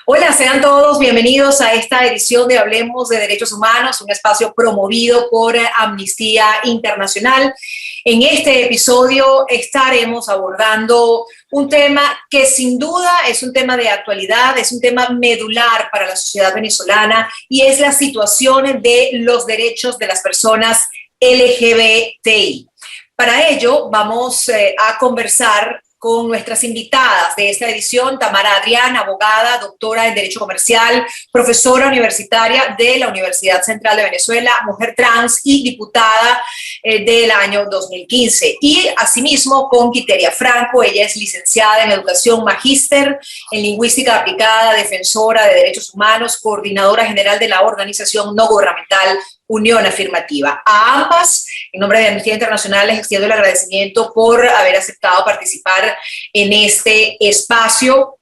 Hola, sean todos bienvenidos a esta edición de Hablemos de Derechos Humanos, un espacio promovido por Amnistía Internacional. En este episodio estaremos abordando un tema que sin duda es un tema de actualidad, es un tema medular para la sociedad venezolana y es la situación de los derechos de las personas LGBTI. Para ello vamos a conversar con nuestras invitadas de esta edición, Tamara Adrián, abogada, doctora en Derecho Comercial, profesora universitaria de la Universidad Central de Venezuela, mujer trans y diputada del año 2015. Y asimismo con Quiteria Franco, ella es licenciada en Educación, magíster en Lingüística Aplicada, defensora de Derechos Humanos, coordinadora general de la organización no gubernamental Unión Afirmativa. A ambas, en nombre de Amnistía Internacional, les extiendo el agradecimiento por haber aceptado participar en este espacio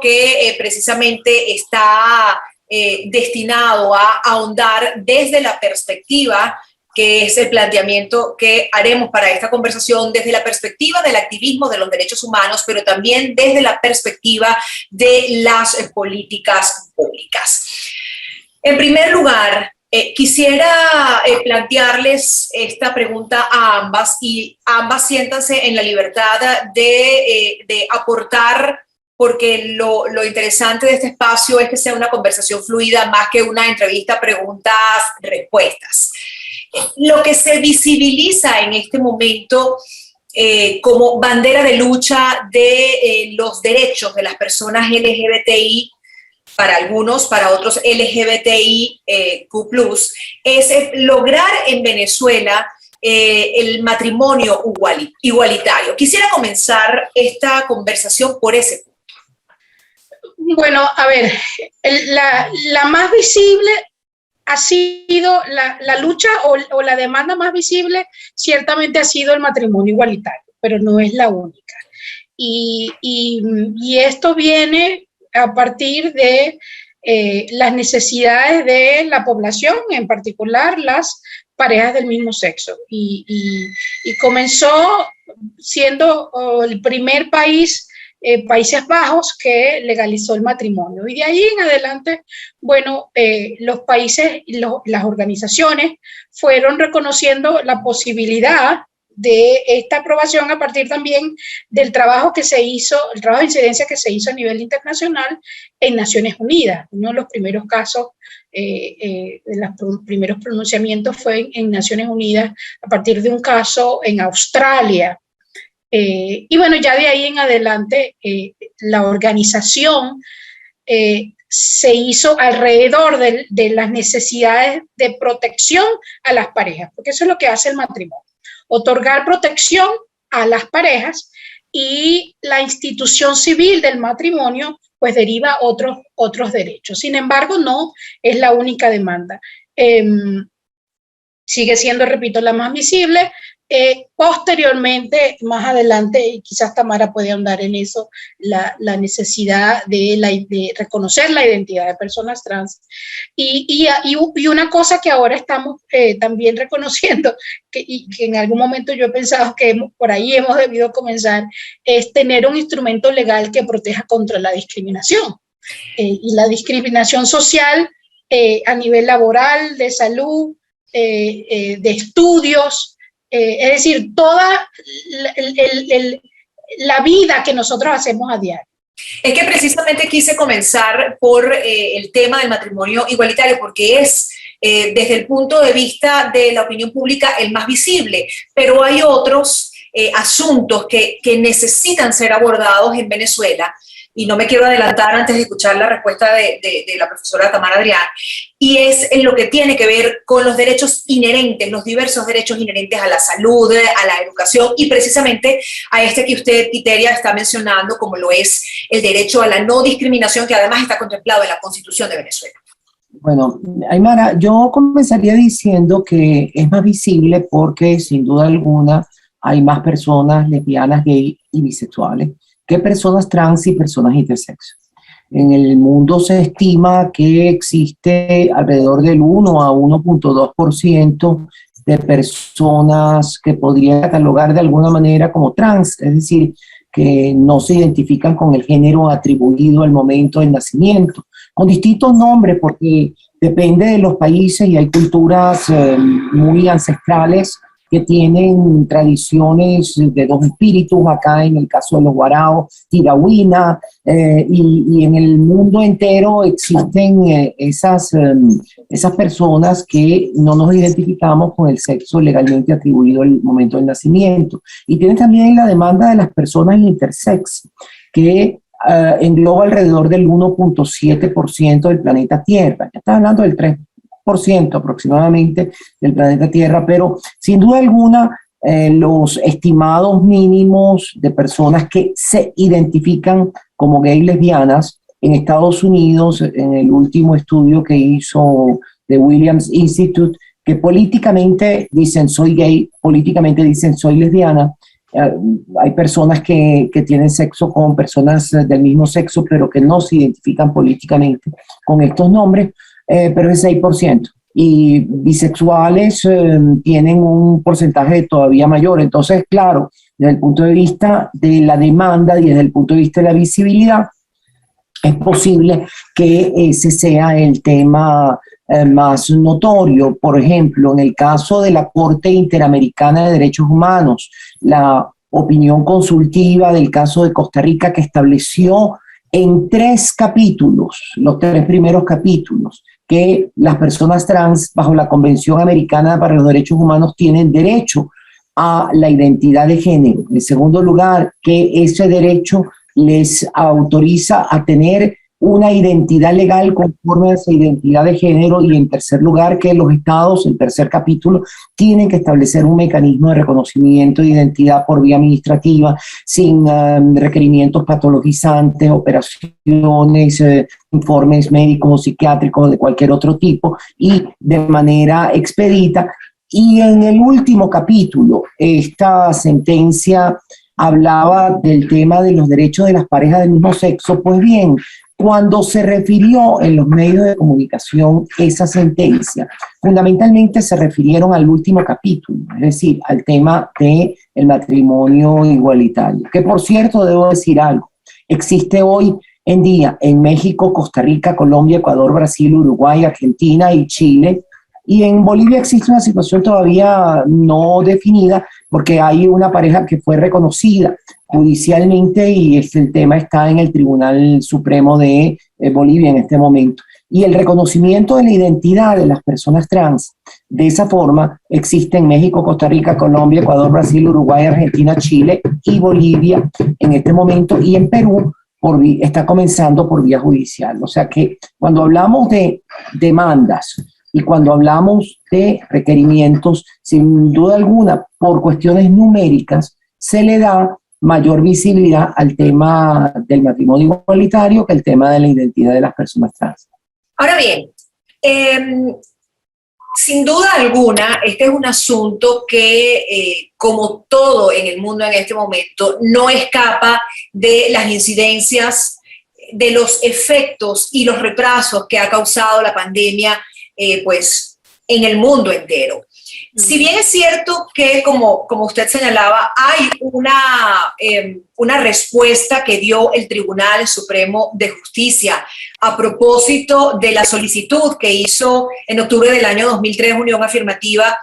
que precisamente está destinado a ahondar desde la perspectiva que es el planteamiento que haremos para esta conversación desde la perspectiva del activismo de los derechos humanos, pero también desde la perspectiva de las políticas públicas. En primer lugar, quisiera plantearles esta pregunta a ambas y ambas siéntanse en la libertad de aportar, porque lo interesante de este espacio es que sea una conversación fluida más que una entrevista, preguntas, respuestas. Lo que se visibiliza en este momento como bandera de lucha de los derechos de las personas LGBTI, para algunos, para otros LGBTIQ+, es lograr en Venezuela el matrimonio igualitario. Quisiera comenzar esta conversación por ese punto. Bueno, a ver, la más visible ha sido la lucha o la demanda más visible, ciertamente ha sido el matrimonio igualitario, pero no es la única. Y esto viene a partir de las necesidades de la población, en particular las parejas del mismo sexo. Y comenzó siendo el primer país, Países Bajos, que legalizó el matrimonio. Y de ahí en adelante, bueno, los países, las organizaciones fueron reconociendo la posibilidad de esta aprobación a partir también del trabajo que se hizo, el trabajo de incidencia que se hizo a nivel internacional en Naciones Unidas. Uno de los primeros casos, de los primeros pronunciamientos fue en Naciones Unidas a partir de un caso en Australia. Y bueno, ya de ahí en adelante la organización se hizo alrededor de las necesidades de protección a las parejas, porque eso es lo que hace el matrimonio. Otorgar protección a las parejas, y la institución civil del matrimonio pues deriva otros derechos. Sin embargo, no es la única demanda. Sigue siendo, repito, la más visible. Posteriormente, más adelante, y quizás Tamara puede ahondar en eso, la necesidad de reconocer la identidad de personas trans. Y una cosa que ahora estamos también reconociendo, que en algún momento yo he pensado que por ahí hemos debido comenzar, es tener un instrumento legal que proteja contra la discriminación. Y la discriminación social a nivel laboral, de salud, de estudios, es decir, toda la vida que nosotros hacemos a diario. Es que precisamente quise comenzar por el tema del matrimonio igualitario, porque es desde el punto de vista de la opinión pública el más visible, pero hay otros asuntos que necesitan ser abordados en Venezuela, y no me quiero adelantar antes de escuchar la respuesta de la profesora Tamara Adrián, y es en lo que tiene que ver con los derechos inherentes, los diversos derechos inherentes a la salud, a la educación, y precisamente a este que usted, Quiteria, está mencionando, como lo es el derecho a la no discriminación, que además está contemplado en la Constitución de Venezuela. Bueno, Aymara, yo comenzaría diciendo que es más visible porque, sin duda alguna, hay más personas lesbianas, gay y bisexuales que personas trans y personas intersexo. En el mundo se estima que existe alrededor del 1 a 1.2% de personas que podría catalogar de alguna manera como trans, es decir, que no se identifican con el género atribuido al momento del nacimiento, con distintos nombres porque depende de los países y hay culturas muy ancestrales que tienen tradiciones de dos espíritus, acá en el caso de los guaraos, tiragüina, y en el mundo entero existen esas personas que no nos identificamos con el sexo legalmente atribuido al momento del nacimiento. Y tienen también la demanda de las personas intersex, que engloba alrededor del 1.7% del planeta Tierra. Ya está hablando del 3% aproximadamente del planeta Tierra, pero sin duda alguna los estimados mínimos de personas que se identifican como gay lesbianas en Estados Unidos, en el último estudio que hizo The Williams Institute, que políticamente dicen soy gay, políticamente dicen soy lesbiana. Hay personas que tienen sexo con personas del mismo sexo, pero que no se identifican políticamente con estos nombres, pero es 6%. Y bisexuales tienen un porcentaje todavía mayor. Entonces, claro, desde el punto de vista de la demanda y desde el punto de vista de la visibilidad, es posible que ese sea el tema más notorio. Por ejemplo, en el caso de la Corte Interamericana de Derechos Humanos, la opinión consultiva del caso de Costa Rica, que estableció en 3 capítulos, los 3 primeros capítulos, que las personas trans bajo la Convención Americana para los Derechos Humanos tienen derecho a la identidad de género. En segundo lugar, que ese derecho les autoriza a tener una identidad legal conforme a esa identidad de género, y en tercer lugar que los estados, el tercer capítulo, tienen que establecer un mecanismo de reconocimiento de identidad por vía administrativa, sin requerimientos patologizantes, operaciones, informes médicos o psiquiátricos de cualquier otro tipo, y de manera expedita. Y en el último capítulo, esta sentencia hablaba del tema de los derechos de las parejas del mismo sexo. Pues bien, cuando se refirió en los medios de comunicación esa sentencia, fundamentalmente se refirieron al último capítulo, es decir, al tema del matrimonio igualitario. Que por cierto, debo decir algo, existe hoy en día en México, Costa Rica, Colombia, Ecuador, Brasil, Uruguay, Argentina y Chile. Y en Bolivia existe una situación todavía no definida porque hay una pareja que fue reconocida judicialmente y el tema está en el Tribunal Supremo de Bolivia en este momento. Y el reconocimiento de la identidad de las personas trans de esa forma existe en México, Costa Rica, Colombia, Ecuador, Brasil, Uruguay, Argentina, Chile y Bolivia en este momento, y en Perú está comenzando por vía judicial. O sea que cuando hablamos de demandas y cuando hablamos de requerimientos, sin duda alguna, por cuestiones numéricas, se le da mayor visibilidad al tema del matrimonio igualitario que el tema de la identidad de las personas trans. Ahora bien, sin duda alguna, este es un asunto que, como todo en el mundo en este momento, no escapa de las incidencias, de los efectos y los retrasos que ha causado la pandemia pues en el mundo entero. Si bien es cierto que, como usted señalaba, hay una respuesta que dio el Tribunal Supremo de Justicia a propósito de la solicitud que hizo en octubre del año 2003 Unión Afirmativa,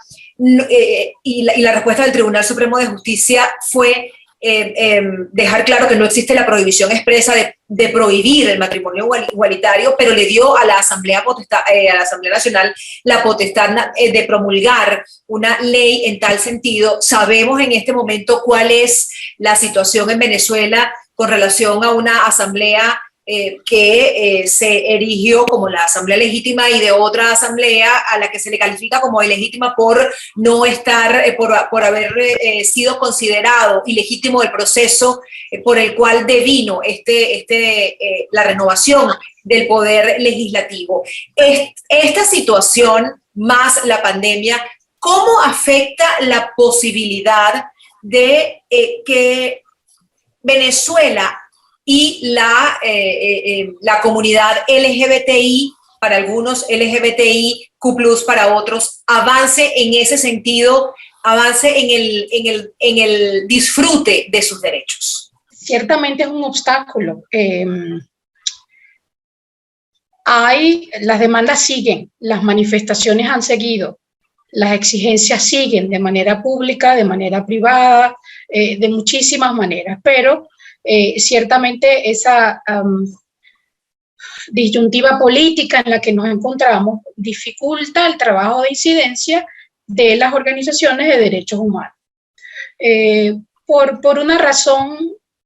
y la respuesta del Tribunal Supremo de Justicia fue dejar claro que no existe la prohibición expresa de prohibir el matrimonio igualitario, pero le dio a la Asamblea Nacional la potestad de promulgar una ley en tal sentido. Sabemos en este momento cuál es la situación en Venezuela con relación a una asamblea que se erigió como la asamblea legítima, y de otra asamblea a la que se le califica como ilegítima por no estar, por haber sido considerado ilegítimo el proceso por el cual devino la renovación del poder legislativo. Esta situación más la pandemia, ¿cómo afecta la posibilidad de que Venezuela y la comunidad LGBTI, para algunos LGBTIQ+, para otros, avance en ese sentido, avance en el disfrute de sus derechos? ciertamente es un obstáculo. Las demandas siguen, las manifestaciones han seguido, las exigencias siguen de manera pública, de manera privada, de muchísimas maneras, pero ciertamente esa disyuntiva política en la que nos encontramos dificulta el trabajo de incidencia de las organizaciones de derechos humanos. Por una razón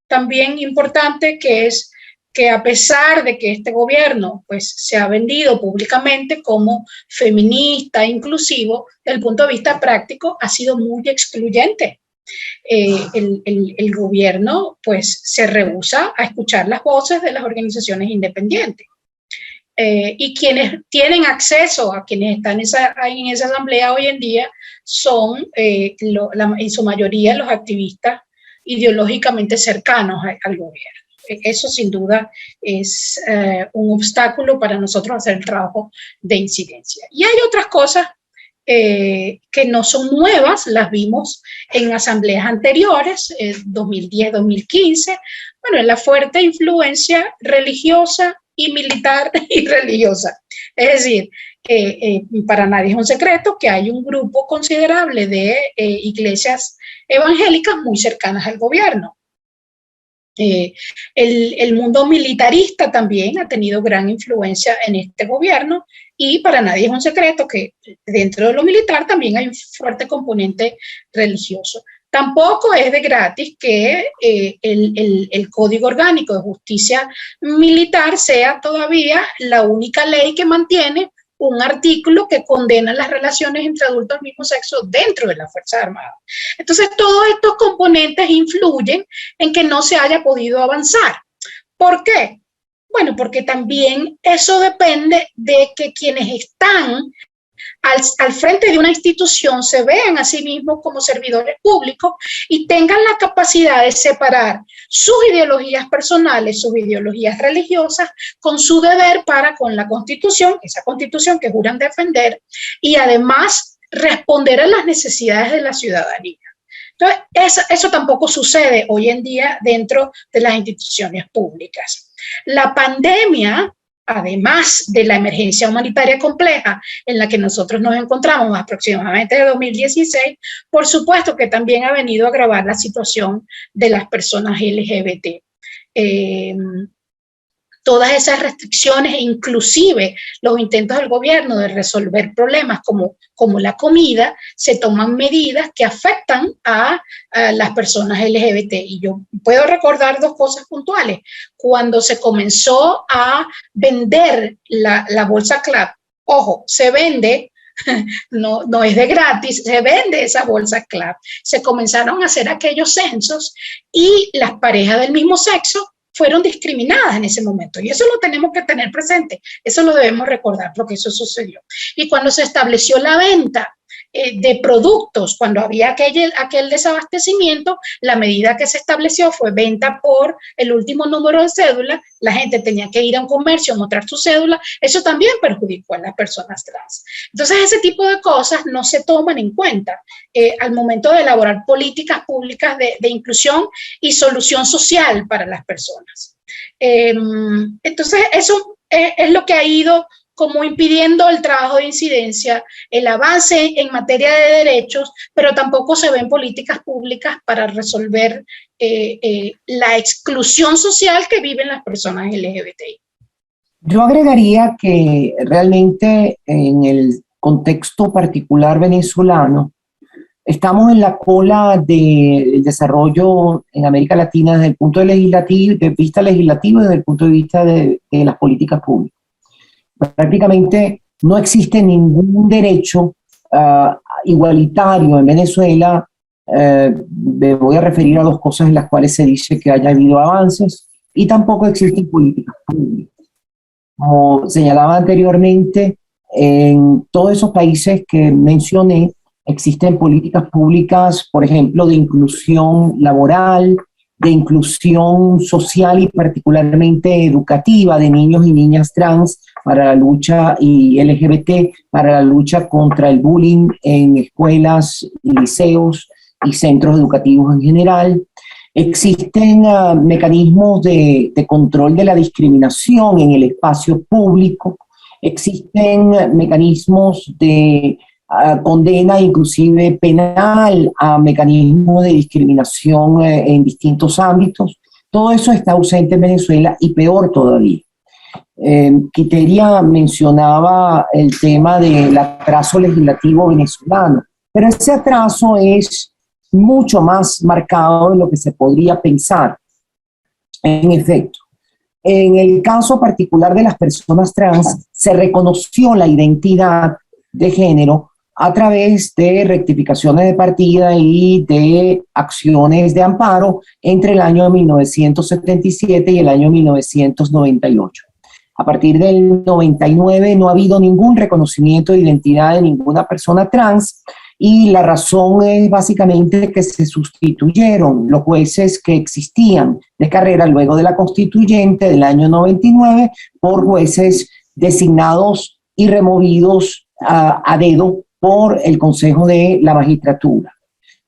también importante, que es que a pesar de que este gobierno pues, se ha vendido públicamente como feminista, inclusivo, desde el punto de vista práctico ha sido muy excluyente. El gobierno pues, se rehúsa a escuchar las voces de las organizaciones independientes. Y quienes tienen acceso a quienes están en esa asamblea hoy en día son en su mayoría los activistas ideológicamente cercanos al gobierno. Eso sin duda es un obstáculo para nosotros hacer el trabajo de incidencia. Y hay otras cosas que no son nuevas, las vimos en asambleas anteriores, 2010-2015, bueno, en la fuerte influencia religiosa y militar y religiosa. Es decir, para nadie es un secreto que hay un grupo considerable de iglesias evangélicas muy cercanas al gobierno. El mundo militarista también ha tenido gran influencia en este gobierno y para nadie es un secreto que dentro de lo militar también hay un fuerte componente religioso. Tampoco es de gratis que el Código Orgánico de Justicia Militar sea todavía la única ley que mantiene un artículo que condena las relaciones entre adultos del mismo sexo dentro de las Fuerzas Armadas. Entonces, todos estos componentes influyen en que no se haya podido avanzar. ¿Por qué? Bueno, porque también eso depende de que quienes están al frente de una institución se vean a sí mismos como servidores públicos y tengan la capacidad de separar sus ideologías personales, sus ideologías religiosas, con su deber para con la Constitución, esa Constitución que juran defender, y además responder a las necesidades de la ciudadanía. Entonces, eso tampoco sucede hoy en día dentro de las instituciones públicas. La pandemia, además de la emergencia humanitaria compleja en la que nosotros nos encontramos aproximadamente de 2016, por supuesto que también ha venido a agravar la situación de las personas LGBT. Todas esas restricciones, inclusive los intentos del gobierno de resolver problemas como la comida, se toman medidas que afectan a las personas LGBT. Y yo puedo recordar dos cosas puntuales. Cuando se comenzó a vender la bolsa CLAP, ojo, se vende, no es de gratis, se vende esa bolsa CLAP. Se comenzaron a hacer aquellos censos y las parejas del mismo sexo fueron discriminadas en ese momento. Y eso lo tenemos que tener presente, eso lo debemos recordar porque eso sucedió. Y cuando se estableció la venta de productos, cuando había aquel desabastecimiento, la medida que se estableció fue venta por el último número de cédula, la gente tenía que ir a un comercio a mostrar su cédula, eso también perjudicó a las personas trans. Entonces ese tipo de cosas no se toman en cuenta al momento de elaborar políticas públicas de inclusión y solución social para las personas. Entonces eso es lo que ha ido como impidiendo el trabajo de incidencia, el avance en materia de derechos, pero tampoco se ven políticas públicas para resolver la exclusión social que viven las personas LGBTI. Yo agregaría que realmente en el contexto particular venezolano, estamos en la cola del desarrollo en América Latina desde el punto de vista legislativo y desde el punto de vista de las políticas públicas. Prácticamente no existe ningún derecho igualitario en Venezuela. Me voy a referir a dos cosas en las cuales se dice que haya habido avances y tampoco existen políticas públicas. Como señalaba anteriormente, en todos esos países que mencioné existen políticas públicas, por ejemplo, de inclusión laboral, de inclusión social y particularmente educativa de niños y niñas trans para la lucha y LGBT, para la lucha contra el bullying en escuelas, liceos y centros educativos en general. Existen mecanismos de control de la discriminación en el espacio público. Existen mecanismos de condena, inclusive penal, a mecanismos de discriminación en distintos ámbitos. Todo eso está ausente en Venezuela y peor todavía. Quiteria mencionaba el tema del atraso legislativo venezolano, pero ese atraso es mucho más marcado de lo que se podría pensar. En efecto, en el caso particular de las personas trans, se reconoció la identidad de género a través de rectificaciones de partida y de acciones de amparo entre el año 1977 y el año 1998. A partir del 99 no ha habido ningún reconocimiento de identidad de ninguna persona trans, y la razón es básicamente que se sustituyeron los jueces que existían de carrera luego de la constituyente del año 99 por jueces designados y removidos a dedo por el Consejo de la Magistratura.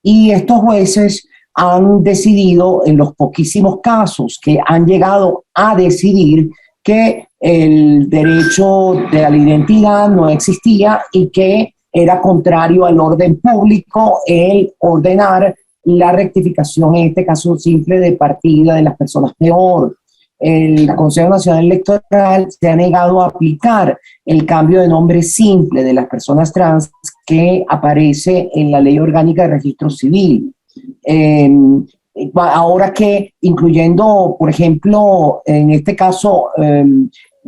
Y estos jueces han decidido, en los poquísimos casos que han llegado a decidir, que el derecho de la identidad no existía y que era contrario al orden público el ordenar la rectificación, en este caso simple, de partida de las personas. Peor, el Consejo Nacional Electoral se ha negado a aplicar el cambio de nombre simple de las personas trans que aparece en la Ley Orgánica de Registro Civil. Ahora que, incluyendo, por ejemplo, en este caso,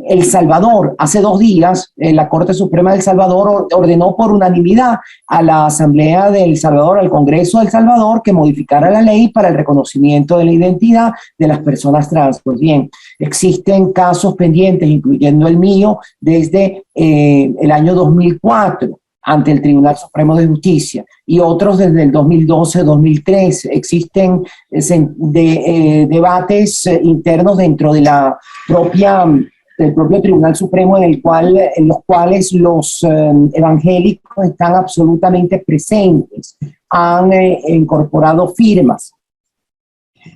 El Salvador, hace 2 días, la Corte Suprema de El Salvador ordenó por unanimidad a la Asamblea de El Salvador, al Congreso de El Salvador, que modificara la ley para el reconocimiento de la identidad de las personas trans. Pues bien, existen casos pendientes, incluyendo el mío, desde el año 2004, ante el Tribunal Supremo de Justicia, y otros desde el 2012-2013. Existen debates internos dentro de la del propio Tribunal Supremo en los cuales los evangélicos están absolutamente presentes, han incorporado firmas.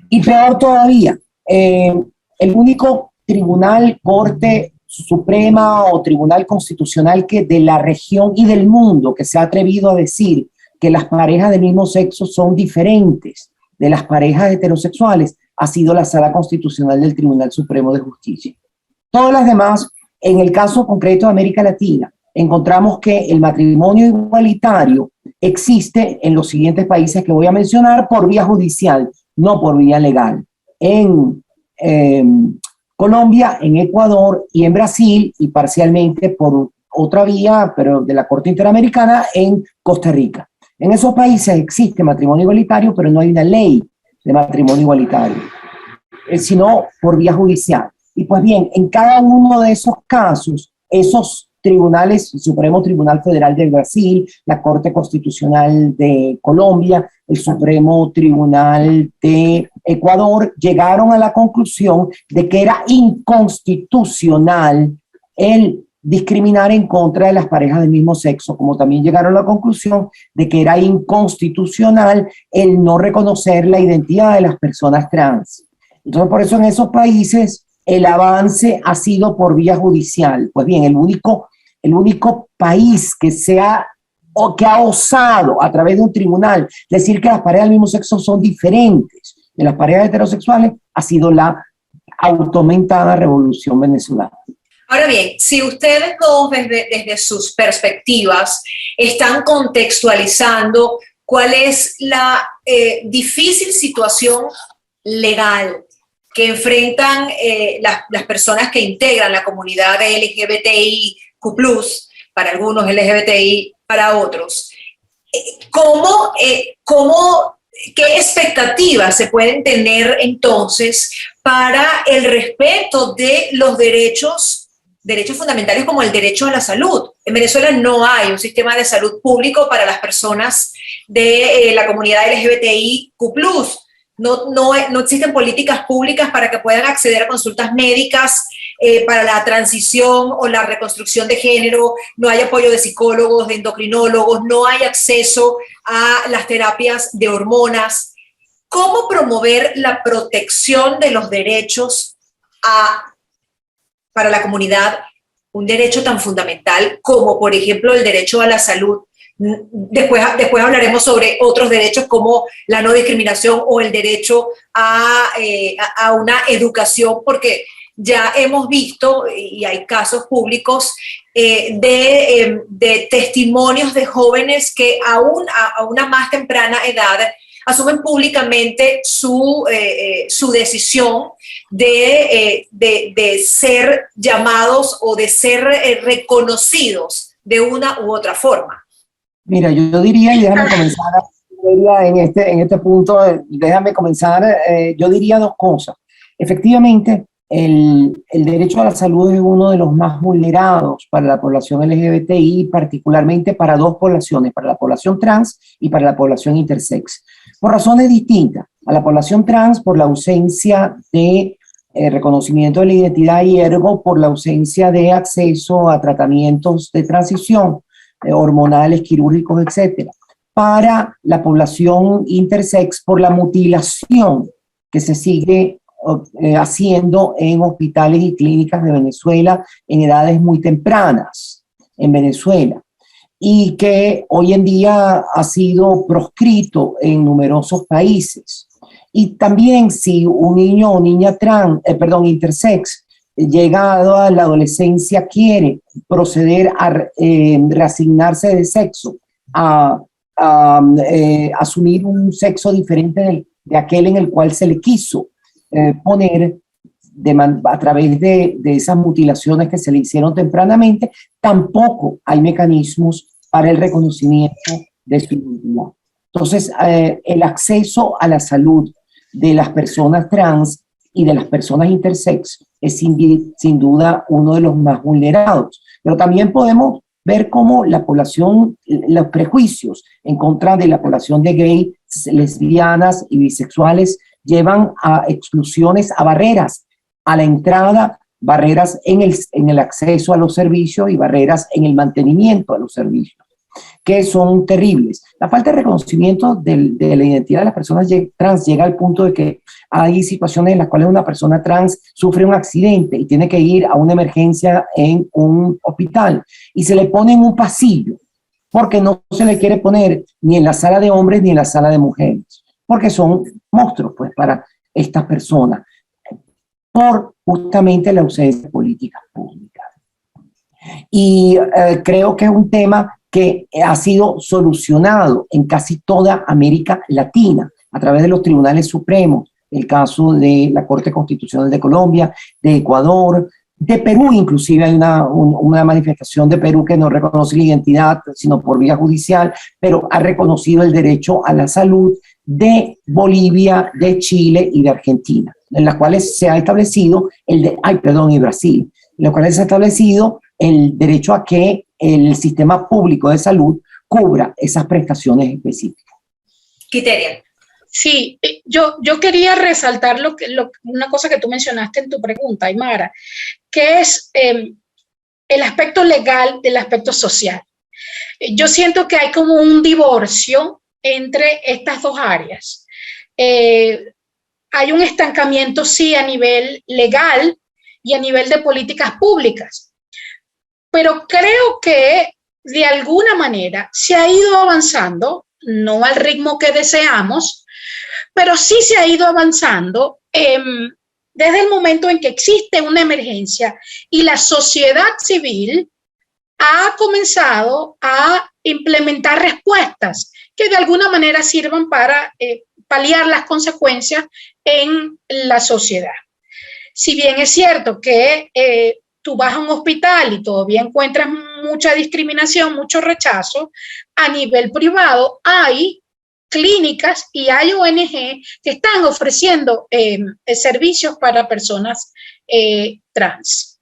Y peor todavía, el único tribunal, Corte Suprema o Tribunal Constitucional que de la región y del mundo que se ha atrevido a decir que las parejas del mismo sexo son diferentes de las parejas heterosexuales ha sido la Sala Constitucional del Tribunal Supremo de Justicia. Todas las demás, en el caso concreto de América Latina, encontramos que el matrimonio igualitario existe en los siguientes países que voy a mencionar por vía judicial, no por vía legal. En Colombia, en Ecuador y en Brasil, y parcialmente por otra vía, pero de la Corte Interamericana, en Costa Rica. En esos países existe matrimonio igualitario, pero no hay una ley de matrimonio igualitario, sino por vía judicial. Y pues bien, en cada uno de esos casos, esos tribunales, el Supremo Tribunal Federal de Brasil, la Corte Constitucional de Colombia, el Supremo Tribunal de Ecuador, llegaron a la conclusión de que era inconstitucional el discriminar en contra de las parejas del mismo sexo, como también llegaron a la conclusión de que era inconstitucional el no reconocer la identidad de las personas trans. Entonces, por eso en esos países el avance ha sido por vía judicial. Pues bien, el único país que ha osado a través de un tribunal decir que las parejas del mismo sexo son diferentes de las parejas heterosexuales ha sido la aumentada Revolución Venezolana. Ahora bien, si ustedes dos desde sus perspectivas están contextualizando cuál es la difícil situación legal que enfrentan las personas que integran la comunidad LGBTIQ+, para algunos, LGBTI para otros, ¿qué expectativas se pueden tener entonces para el respeto de los derechos fundamentales como el derecho a la salud? En Venezuela no hay un sistema de salud público para las personas de la comunidad LGBTIQ+. No existen políticas públicas para que puedan acceder a consultas médicas para la transición o la reconstrucción de género, no hay apoyo de psicólogos, de endocrinólogos, no hay acceso a las terapias de hormonas. ¿Cómo promover la protección de los derechos para la comunidad? Un derecho tan fundamental como, por ejemplo, el derecho a la salud. Después hablaremos sobre otros derechos como la no discriminación o el derecho a una educación, porque ya hemos visto, y hay casos públicos, de testimonios de jóvenes que a una más temprana edad asumen públicamente su decisión de ser llamados o de ser reconocidos de una u otra forma. Mira, yo diría, y déjame comenzar en este punto, déjame comenzar, yo diría dos cosas. Efectivamente, el derecho a la salud es uno de los más vulnerados para la población LGBTI, particularmente para dos poblaciones, para la población trans y para la población intersex, por razones distintas. A la población trans por la ausencia de reconocimiento de la identidad y ergo por la ausencia de acceso a tratamientos de transición, hormonales, quirúrgicos, etcétera. Para la población intersex por la mutilación que se sigue haciendo en hospitales y clínicas de Venezuela en edades muy tempranas en Venezuela, y que hoy en día ha sido proscrito en numerosos países. Y también si un niño o niña intersex, llegado a la adolescencia, quiere proceder a reasignarse de sexo, a asumir un sexo diferente de aquel en el cual se le quiso poner a través de esas mutilaciones que se le hicieron tempranamente, tampoco hay mecanismos para el reconocimiento de su identidad. Entonces, el acceso a la salud de las personas trans y de las personas intersex es sin duda uno de los más vulnerados. Pero también podemos ver cómo la población, los prejuicios en contra de la población de gays, lesbianas y bisexuales llevan a exclusiones, a barreras a la entrada, barreras en el acceso a los servicios y barreras en el mantenimiento de los servicios, que son terribles. La falta de reconocimiento de la identidad de las personas trans llega al punto de que hay situaciones en las cuales una persona trans sufre un accidente y tiene que ir a una emergencia en un hospital y se le pone en un pasillo porque no se le quiere poner ni en la sala de hombres ni en la sala de mujeres, porque son monstruos pues para estas personas, por justamente la ausencia de políticas públicas. Y creo que es un tema que ha sido solucionado en casi toda América Latina a través de los tribunales supremos, el caso de la Corte Constitucional de Colombia, de Ecuador, de Perú. Inclusive hay una manifestación de Perú que no reconoce la identidad sino por vía judicial, pero ha reconocido el derecho a la salud, de Bolivia, de Chile y de Argentina, en las cuales se ha establecido y Brasil, en las cuales se ha establecido el derecho a que el sistema público de salud cubra esas prestaciones específicas. Quiteria. Sí, yo quería resaltar una cosa que tú mencionaste en tu pregunta, Aymara, que es el aspecto legal del aspecto social. Yo siento que hay como un divorcio entre estas dos áreas. Hay un estancamiento, sí, a nivel legal y a nivel de políticas públicas, pero creo que de alguna manera se ha ido avanzando, no al ritmo que deseamos, pero sí se ha ido avanzando desde el momento en que existe una emergencia y la sociedad civil ha comenzado a implementar respuestas que de alguna manera sirvan para paliar las consecuencias en la sociedad. Si bien es cierto que tú vas a un hospital y todavía encuentras mucha discriminación, mucho rechazo, a nivel privado hay clínicas y hay ONG que están ofreciendo servicios para personas trans.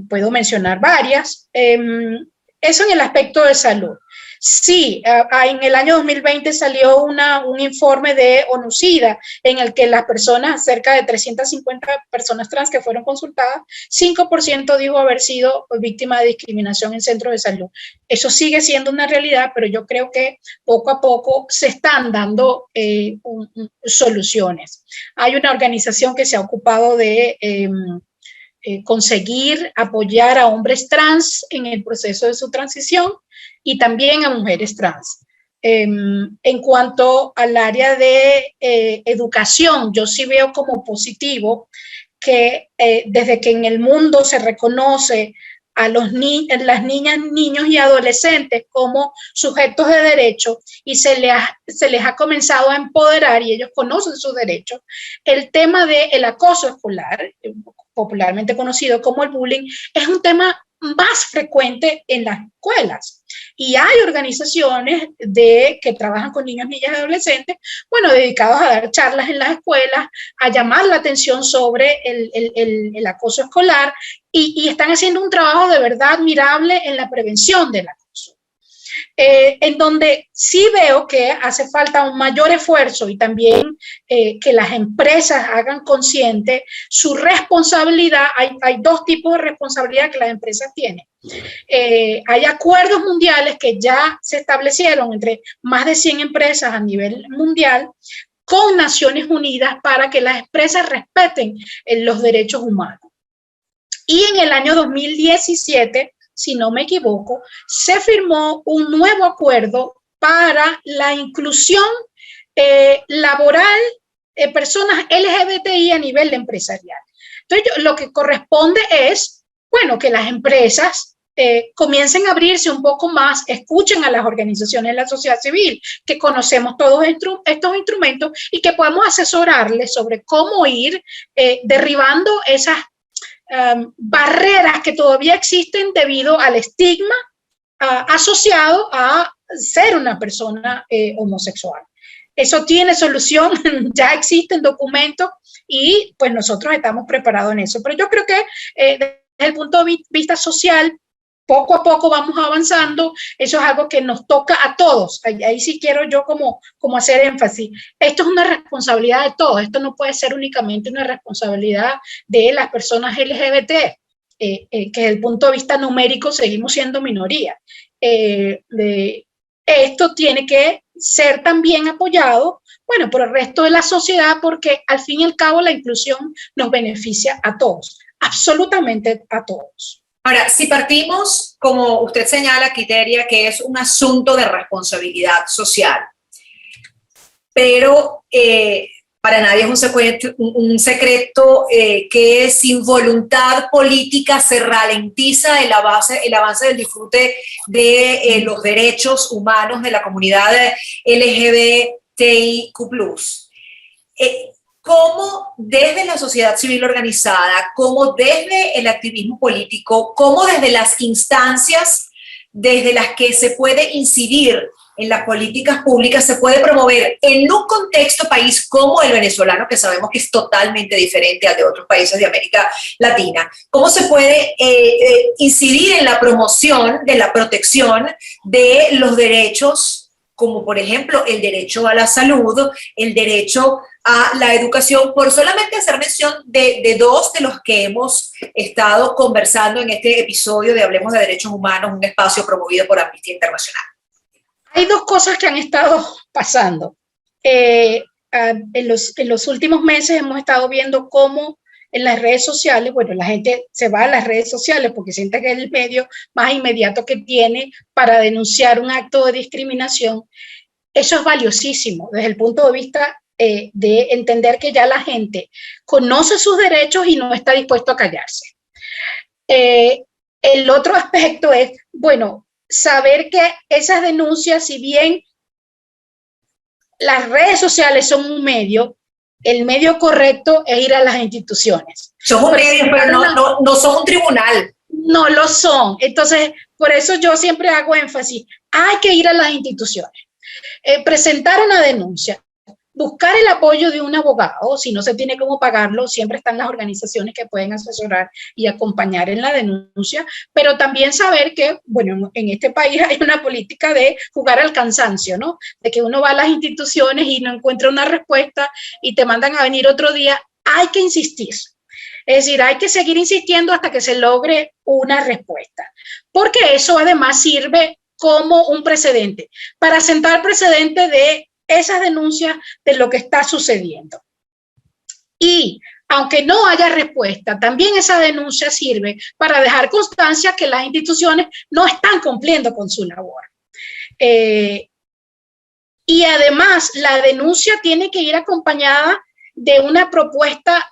Puedo mencionar varias. Eso en el aspecto de salud. Sí, en el año 2020 salió un informe de ONUCIDA en el que las personas, cerca de 350 personas trans que fueron consultadas, 5% dijo haber sido víctima de discriminación en centros de salud. Eso sigue siendo una realidad, pero yo creo que poco a poco se están dando soluciones. Hay una organización que se ha ocupado de conseguir apoyar a hombres trans en el proceso de su transición y también a mujeres trans. En cuanto al área de educación, yo sí veo como positivo que desde que en el mundo se reconoce a las niñas, niños y adolescentes como sujetos de derecho y se les ha comenzado a empoderar y ellos conocen sus derechos, el tema del acoso escolar, popularmente conocido como el bullying, es un tema más frecuente en las escuelas. Y hay organizaciones que trabajan con niños, niñas y adolescentes, bueno, dedicados a dar charlas en las escuelas, a llamar la atención sobre el acoso escolar y están haciendo un trabajo de verdad admirable en la prevención del acoso. En donde sí veo que hace falta un mayor esfuerzo y también que las empresas hagan consciente su responsabilidad. Hay dos tipos de responsabilidad que las empresas tienen. Hay acuerdos mundiales que ya se establecieron entre más de 100 empresas a nivel mundial con Naciones Unidas para que las empresas respeten los derechos humanos. Y en el año 2017, si no me equivoco, se firmó un nuevo acuerdo para la inclusión laboral de personas LGBTI a nivel empresarial. Entonces, lo que corresponde es, bueno, que las empresas comiencen a abrirse un poco más, escuchen a las organizaciones de la sociedad civil, que conocemos todos estos instrumentos y que podemos asesorarles sobre cómo ir derribando esas barreras que todavía existen debido al estigma asociado a ser una persona homosexual. Eso tiene solución, ya existen documentos y pues nosotros estamos preparados en eso. Pero yo creo que desde el punto de vista social, poco a poco vamos avanzando. Eso es algo que nos toca a todos. Ahí sí quiero yo como hacer énfasis. Esto es una responsabilidad de todos. Esto no puede ser únicamente una responsabilidad de las personas LGBT, que desde el punto de vista numérico seguimos siendo minoría. Esto tiene que ser también apoyado, bueno, por el resto de la sociedad, porque al fin y al cabo la inclusión nos beneficia a todos, absolutamente a todos. Ahora, si partimos, como usted señala, Quiteria, que es un asunto de responsabilidad social, pero para nadie es un secreto que sin voluntad política se ralentiza el avance del disfrute de los derechos humanos de la comunidad LGBTIQ+. Cómo desde la sociedad civil organizada, cómo desde el activismo político, cómo desde las instancias desde las que se puede incidir en las políticas públicas, se puede promover en un contexto país como el venezolano, que sabemos que es totalmente diferente al de otros países de América Latina. ¿Cómo se puede incidir en la promoción de la protección de los derechos, como por ejemplo el derecho a la salud, el derecho a la educación, por solamente hacer mención de dos de los que hemos estado conversando en este episodio de Hablemos de Derechos Humanos, un espacio promovido por Amnistía Internacional? Hay dos cosas que han estado pasando. En los últimos meses hemos estado viendo cómo en las redes sociales, bueno, la gente se va a las redes sociales porque siente que es el medio más inmediato que tiene para denunciar un acto de discriminación. Eso es valiosísimo desde el punto de vista de entender que ya la gente conoce sus derechos y no está dispuesto a callarse. El otro aspecto es, bueno, saber que esas denuncias, si bien las redes sociales son un medio, el medio correcto es ir a las instituciones. Son un medio, pero no son un tribunal. No lo son. Entonces, por eso yo siempre hago énfasis, hay que ir a las instituciones. Presentar una denuncia, buscar el apoyo de un abogado. Si no se tiene cómo pagarlo, siempre están las organizaciones que pueden asesorar y acompañar en la denuncia, pero también saber que, bueno, en este país hay una política de jugar al cansancio, ¿no? De que uno va a las instituciones y no encuentra una respuesta y te mandan a venir otro día. Hay que insistir. Es decir, hay que seguir insistiendo hasta que se logre una respuesta, porque eso además sirve como un precedente, para sentar precedente de esas denuncias de lo que está sucediendo. Y aunque no haya respuesta, también esa denuncia sirve para dejar constancia que las instituciones no están cumpliendo con su labor. Y además, la denuncia tiene que ir acompañada de una propuesta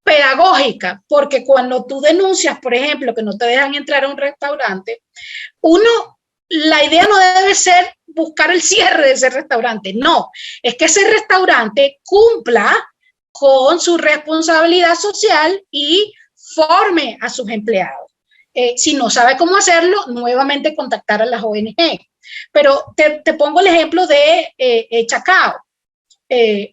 pedagógica, porque cuando tú denuncias, por ejemplo, que no te dejan entrar a un restaurante, la idea no debe ser buscar el cierre de ese restaurante, no, es que ese restaurante cumpla con su responsabilidad social y forme a sus empleados. Si no sabe cómo hacerlo, nuevamente contactar a las ONG. Pero te pongo el ejemplo de Chacao,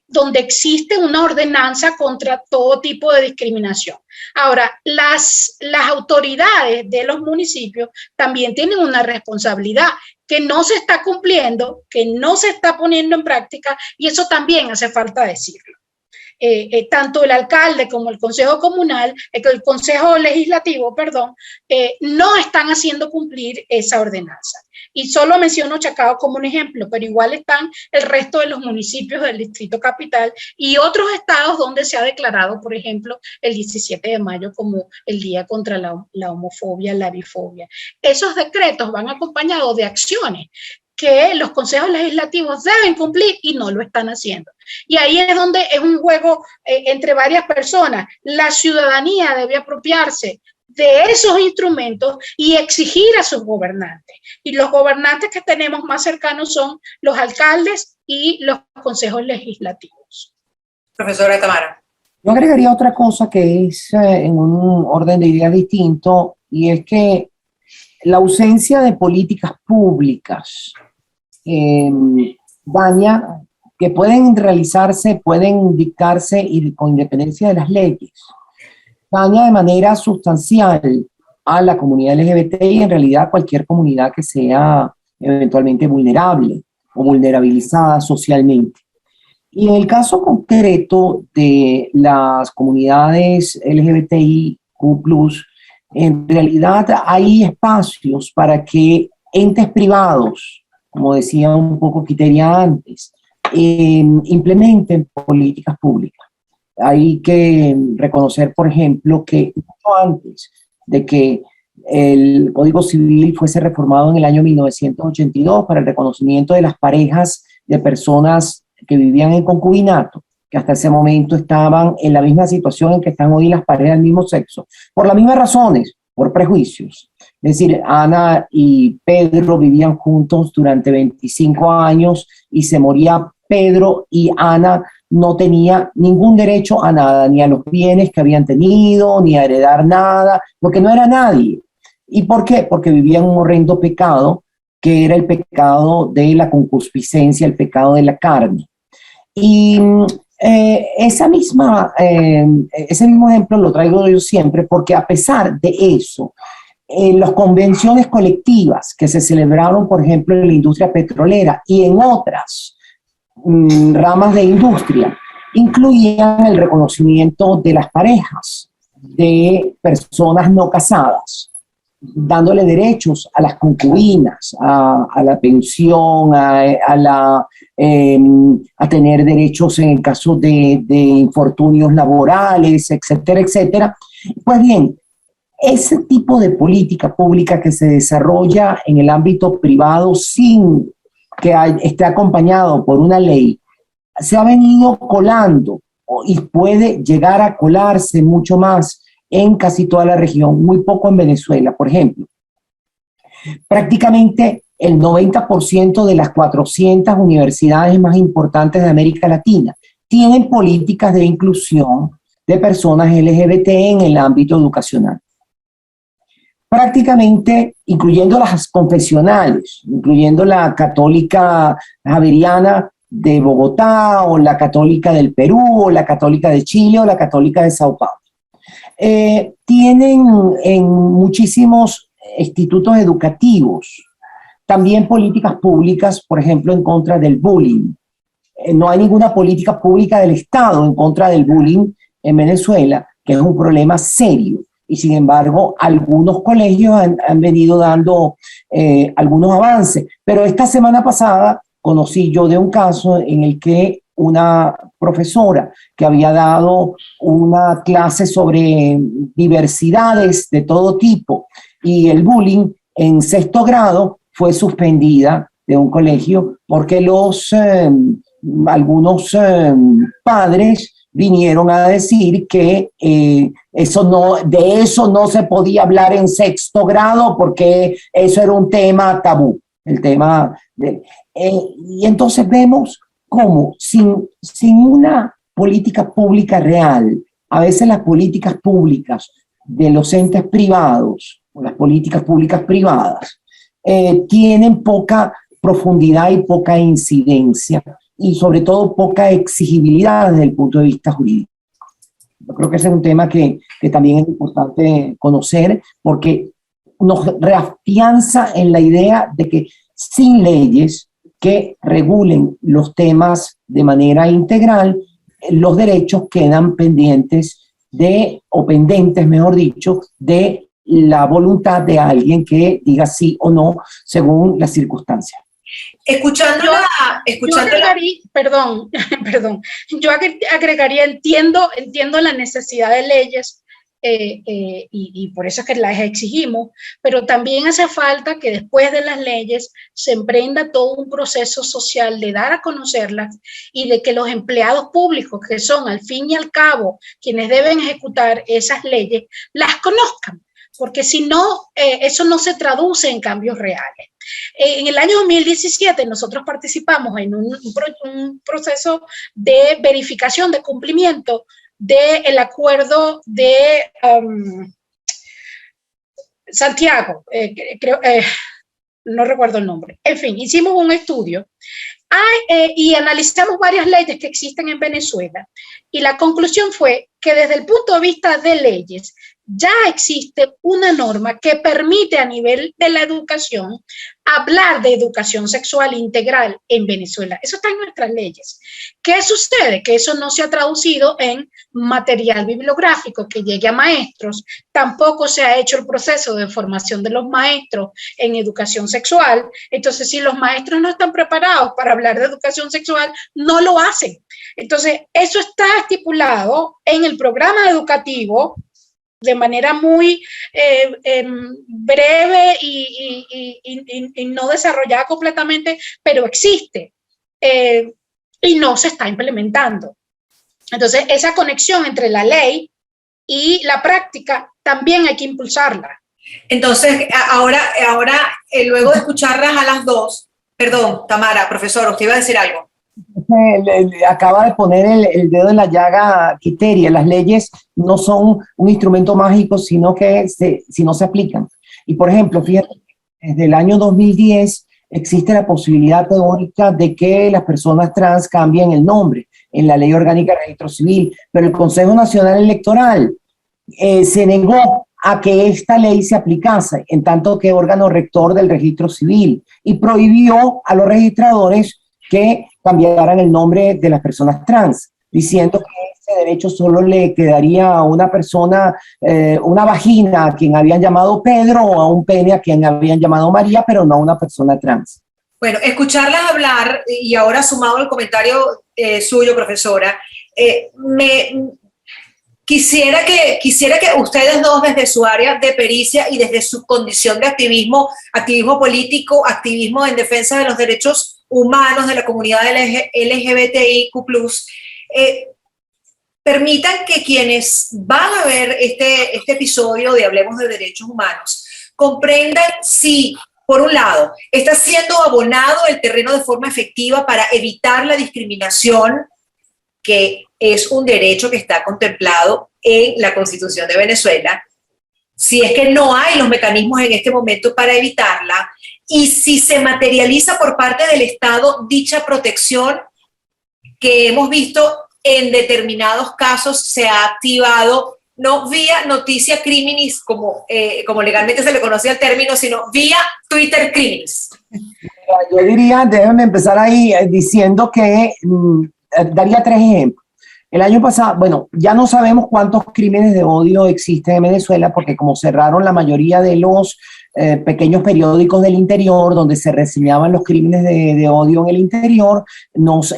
donde existe una ordenanza contra todo tipo de discriminación. Ahora, las autoridades de los municipios también tienen una responsabilidad que no se está cumpliendo, que no se está poniendo en práctica, y eso también hace falta decirlo. Tanto el alcalde como el consejo comunal, el consejo legislativo, perdón, no están haciendo cumplir esa ordenanza. Y solo menciono Chacao como un ejemplo, pero igual están el resto de los municipios del Distrito Capital y otros estados donde se ha declarado, por ejemplo, el 17 de mayo como el Día contra la homofobia, la bifobia. Esos decretos van acompañados de acciones que los consejos legislativos deben cumplir y no lo están haciendo. Y ahí es donde es un juego entre varias personas. La ciudadanía debe apropiarse de esos instrumentos y exigir a sus gobernantes. Y los gobernantes que tenemos más cercanos son los alcaldes y los consejos legislativos. Profesora Tamara. Yo agregaría otra cosa que es en un orden de ideas distinto, y es que la ausencia de políticas públicas daña, que pueden realizarse, pueden dictarse y con independencia de las leyes, daña de manera sustancial a la comunidad LGBT y en realidad cualquier comunidad que sea eventualmente vulnerable o vulnerabilizada socialmente. Y en el caso concreto de las comunidades LGBTIQ+, en realidad hay espacios para que entes privados, como decía un poco Quiteria antes, implementen políticas públicas. Hay que reconocer, por ejemplo, que mucho antes de que el Código Civil fuese reformado en el año 1982 para el reconocimiento de las parejas de personas que vivían en concubinato, que hasta ese momento estaban en la misma situación en que están hoy las parejas del mismo sexo, por las mismas razones, por prejuicios. Es decir, Ana y Pedro vivían juntos durante 25 años y se moría Pedro y Ana no tenía ningún derecho a nada, ni a los bienes que habían tenido, ni a heredar nada, porque no era nadie. ¿Y por qué? Porque vivían un horrendo pecado, que era el pecado de la concupiscencia, el pecado de la carne. Y ese mismo ejemplo lo traigo yo siempre, porque a pesar de eso, las convenciones colectivas que se celebraron, por ejemplo, en la industria petrolera y en otras ramas de industria, incluían el reconocimiento de las parejas de personas no casadas, dándole derechos a las concubinas, a la pensión, a tener derechos en el caso de infortunios laborales, etcétera, etcétera. Pues bien, ese tipo de política pública que se desarrolla en el ámbito privado sin que esté acompañado por una ley, se ha venido colando y puede llegar a colarse mucho más en casi toda la región, muy poco en Venezuela, por ejemplo. Prácticamente el 90% de las 400 universidades más importantes de América Latina tienen políticas de inclusión de personas LGBT en el ámbito educacional. Prácticamente, incluyendo las confesionales, incluyendo la católica javeriana, de Bogotá, o la Católica del Perú, o la Católica de Chile, o la Católica de Sao Paulo. Tienen en muchísimos institutos educativos también políticas públicas, por ejemplo, en contra del bullying. No hay ninguna política pública del Estado en contra del bullying en Venezuela, que es un problema serio. Y sin embargo, algunos colegios han venido dando algunos avances. Pero esta semana pasada conocí yo de un caso en el que una profesora que había dado una clase sobre diversidades de todo tipo y el bullying en 6º grado fue suspendida de un colegio porque algunos padres vinieron a decir que de eso no se podía hablar en 6º grado porque eso era un tema tabú. Y entonces vemos cómo sin una política pública real, a veces las políticas públicas de los entes privados, o las políticas públicas privadas, tienen poca profundidad y poca incidencia, y sobre todo poca exigibilidad desde el punto de vista jurídico. Yo creo que ese es un tema que también es importante conocer, porque nos reafianza en la idea de que sin leyes que regulen los temas de manera integral, los derechos quedan pendientes o pendentes, mejor dicho, de la voluntad de alguien que diga sí o no según las circunstancias. Perdón, yo agregaría, entiendo la necesidad de leyes, y por eso es que las exigimos, pero también hace falta que después de las leyes se emprenda todo un proceso social de dar a conocerlas y de que los empleados públicos, que son al fin y al cabo quienes deben ejecutar esas leyes, las conozcan, porque si no, eso no se traduce en cambios reales. En el año 2017 nosotros participamos en un proceso de verificación de cumplimiento del acuerdo de Santiago, no recuerdo el nombre. En fin, hicimos un estudio y analizamos varias leyes que existen en Venezuela, y la conclusión fue que desde el punto de vista de leyes ya existe una norma que permite a nivel de la educación hablar de educación sexual integral en Venezuela. Eso está en nuestras leyes. ¿Qué sucede? Que eso no se ha traducido en material bibliográfico que llegue a maestros, tampoco se ha hecho el proceso de formación de los maestros en educación sexual. Entonces, si los maestros no están preparados para hablar de educación sexual, no lo hacen. Entonces, eso está estipulado en el programa educativo de manera muy breve y no desarrollada completamente, pero existe y no se está implementando. Entonces, esa conexión entre la ley y la práctica también hay que impulsarla. Entonces, ahora luego de escucharlas a las dos, perdón, Tamara, profesor, usted iba a decir algo. Acaba de poner el dedo en la llaga, Quiteria. Las leyes no son un instrumento mágico, sino que si no se aplican. Y por ejemplo, fíjate, desde el año 2010 existe la posibilidad teórica de que las personas trans cambien el nombre en la Ley Orgánica de Registro Civil, pero el Consejo Nacional Electoral se negó a que esta ley se aplicase, en tanto que órgano rector del Registro Civil, y prohibió a los registradores que cambiaran el nombre de las personas trans, diciendo que ese derecho solo le quedaría a una persona, una vagina a quien habían llamado Pedro, o a un pene a quien habían llamado María, pero no a una persona trans. Bueno, escucharlas hablar, y ahora sumado al comentario suyo, profesora, quisiera que ustedes dos, desde su área de pericia y desde su condición de activismo político, activismo en defensa de los derechos humanos de la comunidad LGBTIQ+, permitan que quienes van a ver este episodio de Hablemos de Derechos Humanos comprendan si, por un lado, está siendo abonado el terreno de forma efectiva para evitar la discriminación, que es un derecho que está contemplado en la Constitución de Venezuela, si es que no hay los mecanismos en este momento para evitarla, y si se materializa por parte del Estado dicha protección que hemos visto en determinados casos se ha activado no vía noticia criminis, como legalmente se le conocía el término, sino vía Twitter criminis. Yo diría, déjenme empezar ahí diciendo que daría 3 ejemplos. El año pasado, bueno, ya no sabemos cuántos crímenes de odio existen en Venezuela porque como cerraron la mayoría de los pequeños periódicos del interior donde se reseñaban los crímenes de odio en el interior,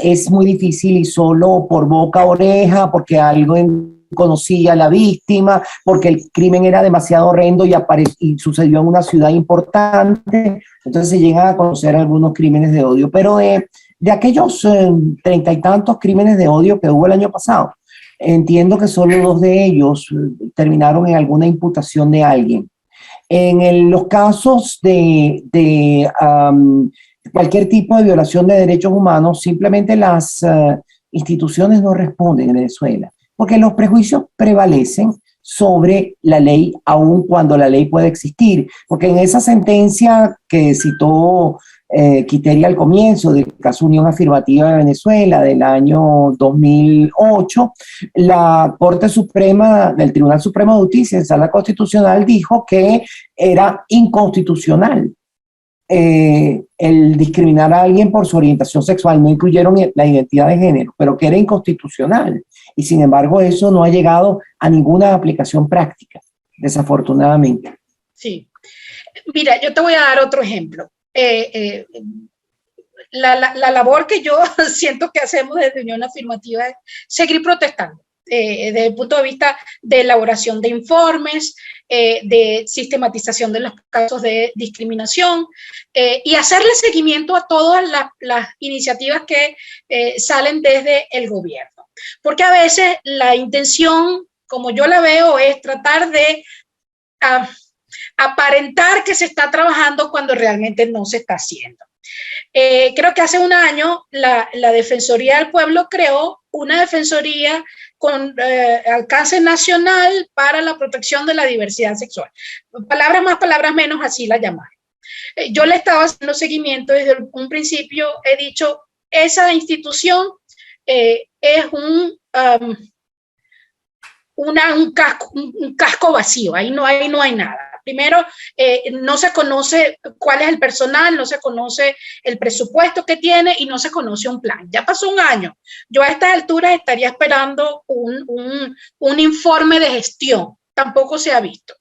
es muy difícil y solo por boca a oreja, porque alguien conocía a la víctima, porque el crimen era demasiado horrendo y sucedió en una ciudad importante, entonces se llegan a conocer algunos crímenes de odio, pero de aquellos 30 y tantos crímenes de odio que hubo el año pasado, entiendo que solo 2 de ellos terminaron en alguna imputación de alguien. En los casos de cualquier tipo de violación de derechos humanos, simplemente las instituciones no responden en Venezuela, porque los prejuicios prevalecen sobre la ley, aun cuando la ley puede existir. Porque en esa sentencia que citó Quiteria al comienzo del caso Unión Afirmativa de Venezuela del año 2008, la Corte Suprema del Tribunal Supremo de Justicia en Sala Constitucional dijo que era inconstitucional el discriminar a alguien por su orientación sexual. No incluyeron la identidad de género, pero que era inconstitucional. Y sin embargo eso no ha llegado a ninguna aplicación práctica, desafortunadamente. Sí. Mira, yo te voy a dar otro ejemplo. La labor que yo siento que hacemos desde Unión Afirmativa es seguir protestando desde el punto de vista de elaboración de informes, de sistematización de los casos de discriminación y hacerle seguimiento a todas las iniciativas que salen desde el gobierno. Porque a veces la intención, como yo la veo, es tratar de aparentar que se está trabajando cuando realmente no se está haciendo. Creo que hace un año la Defensoría del Pueblo creó una defensoría con alcance nacional para la protección de la diversidad sexual. Palabras más, palabras menos, así la llamaron. Yo le estaba haciendo seguimiento desde un principio, he dicho, esa institución es un casco vacío, ahí no hay nada. Primero, no se conoce cuál es el personal, no se conoce el presupuesto que tiene y no se conoce un plan. Ya pasó un año. Yo a estas alturas estaría esperando un informe de gestión. Tampoco se ha visto.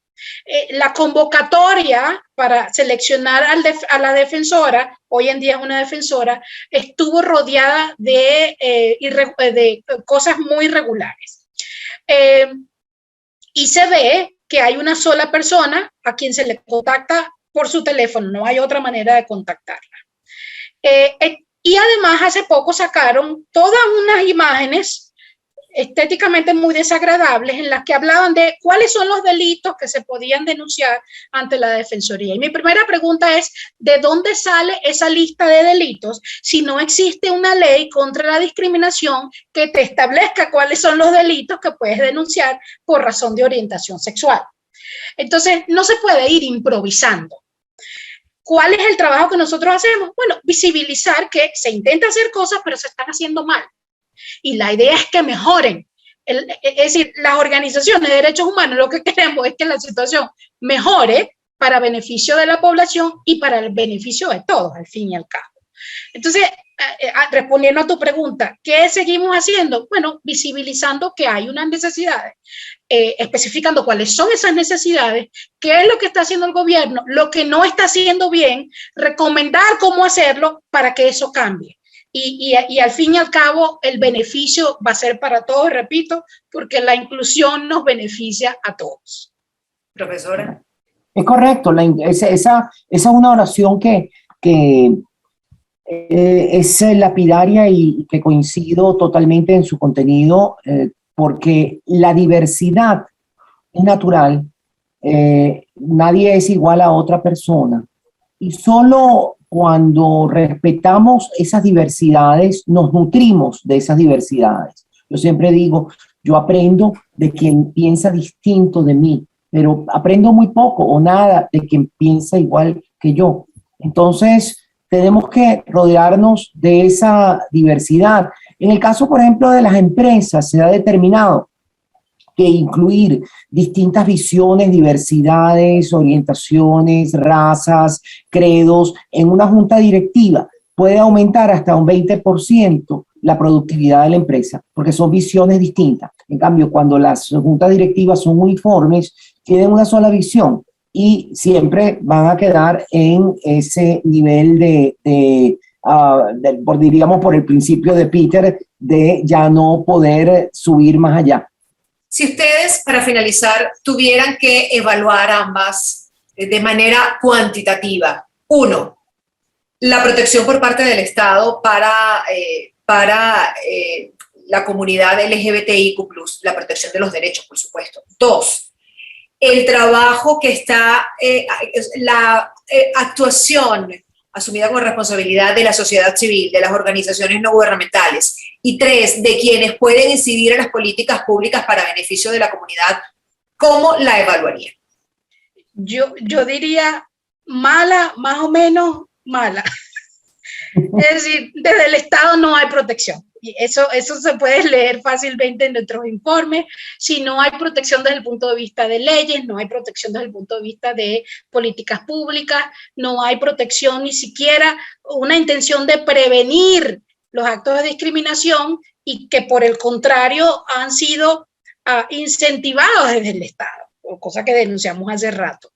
La convocatoria para seleccionar a la defensora, hoy en día es una defensora, estuvo rodeada de cosas muy irregulares. Y se ve que hay una sola persona a quien se le contacta por su teléfono, no hay otra manera de contactarla. Y además hace poco sacaron todas unas imágenes estéticamente muy desagradables en las que hablaban de cuáles son los delitos que se podían denunciar ante la Defensoría. Y mi primera pregunta es, ¿de dónde sale esa lista de delitos si no existe una ley contra la discriminación que te establezca cuáles son los delitos que puedes denunciar por razón de orientación sexual? Entonces, no se puede ir improvisando. ¿Cuál es el trabajo que nosotros hacemos? Bueno, visibilizar que se intenta hacer cosas, pero se están haciendo mal. Y la idea es que mejoren. Es decir, las organizaciones de derechos humanos lo que queremos es que la situación mejore para beneficio de la población y para el beneficio de todos, al fin y al cabo. Entonces, respondiendo a tu pregunta, ¿qué seguimos haciendo? Bueno, visibilizando que hay unas necesidades, especificando cuáles son esas necesidades, qué es lo que está haciendo el gobierno, lo que no está haciendo bien, recomendar cómo hacerlo para que eso cambie. Y al fin y al cabo, el beneficio va a ser para todos, repito, porque la inclusión nos beneficia a todos. Profesora. Es correcto, esa es una oración que es lapidaria y que coincido totalmente en su contenido, porque la diversidad es natural, nadie es igual a otra persona, y solo cuando respetamos esas diversidades, nos nutrimos de esas diversidades. Yo siempre digo, yo aprendo de quien piensa distinto de mí, pero aprendo muy poco o nada de quien piensa igual que yo. Entonces, tenemos que rodearnos de esa diversidad. En el caso, por ejemplo, de las empresas, se ha determinado que incluir distintas visiones, diversidades, orientaciones, razas, credos en una junta directiva puede aumentar hasta un 20% la productividad de la empresa, porque son visiones distintas. En cambio, cuando las juntas directivas son uniformes, tienen una sola visión y siempre van a quedar en ese nivel diríamos, por el principio de Peter, de ya no poder subir más allá. Si ustedes, para finalizar, tuvieran que evaluar ambas de manera cuantitativa, uno, la protección por parte del Estado para la comunidad LGBTIQ+, la protección de los derechos, por supuesto. Dos, el trabajo que está, la actuación asumida con responsabilidad de la sociedad civil, de las organizaciones no gubernamentales. Y tres, de quienes pueden incidir en las políticas públicas para beneficio de la comunidad. ¿Cómo la evaluaría? Yo diría mala, más o menos mala. Es decir, desde el Estado no hay protección. Y eso se puede leer fácilmente en nuestros informes. Si no hay protección desde el punto de vista de leyes, no hay protección desde el punto de vista de políticas públicas, no hay protección ni siquiera una intención de prevenir los actos de discriminación y que por el contrario han sido incentivados desde el Estado, cosa que denunciamos hace rato.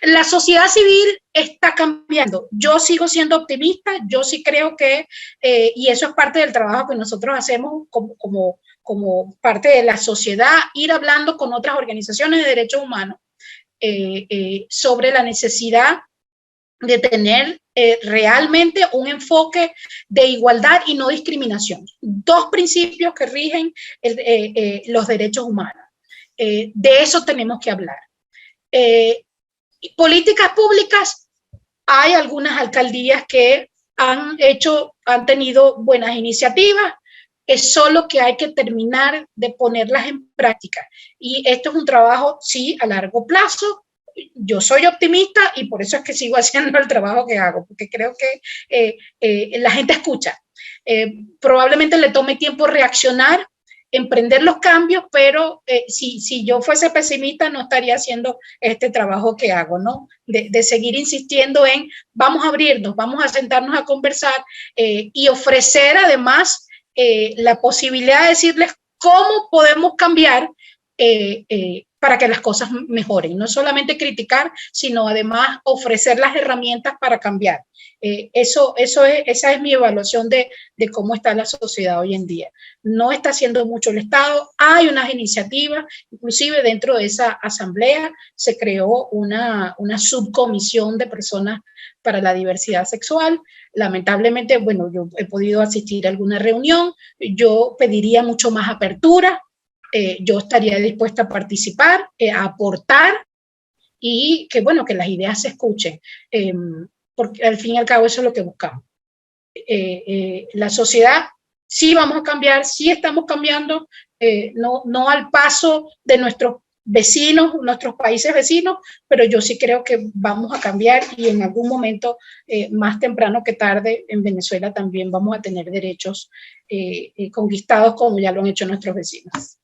La sociedad civil está cambiando. Yo sigo siendo optimista, yo sí creo que, y eso es parte del trabajo que nosotros hacemos como parte de la sociedad, ir hablando con otras organizaciones de derechos humanos sobre la necesidad de tener realmente un enfoque de igualdad y no discriminación. Dos principios que rigen los derechos humanos. De eso tenemos que hablar. Políticas públicas, hay algunas alcaldías que han tenido buenas iniciativas, es solo que hay que terminar de ponerlas en práctica. Y esto es un trabajo, sí, a largo plazo. Yo soy optimista y por eso es que sigo haciendo el trabajo que hago, porque creo que la gente escucha. Probablemente le tome tiempo reaccionar, emprender los cambios, pero si yo fuese pesimista no estaría haciendo este trabajo que hago, ¿no? De seguir insistiendo en vamos a abrirnos, vamos a sentarnos a conversar y ofrecer además la posibilidad de decirles cómo podemos cambiar para que las cosas mejoren. No solamente criticar, sino además ofrecer las herramientas para cambiar. Esa es mi evaluación de cómo está la sociedad hoy en día. No está haciendo mucho el Estado, hay unas iniciativas, inclusive dentro de esa asamblea se creó una subcomisión de personas para la diversidad sexual. Lamentablemente, bueno, yo he podido asistir a alguna reunión, yo pediría mucho más apertura, yo estaría dispuesta a participar, a aportar y que, bueno, que las ideas se escuchen, porque al fin y al cabo eso es lo que buscamos. La sociedad, sí vamos a cambiar, sí estamos cambiando, no al paso de nuestros vecinos, nuestros países vecinos, pero yo sí creo que vamos a cambiar y en algún momento, más temprano que tarde, en Venezuela también vamos a tener derechos conquistados como ya lo han hecho nuestros vecinos.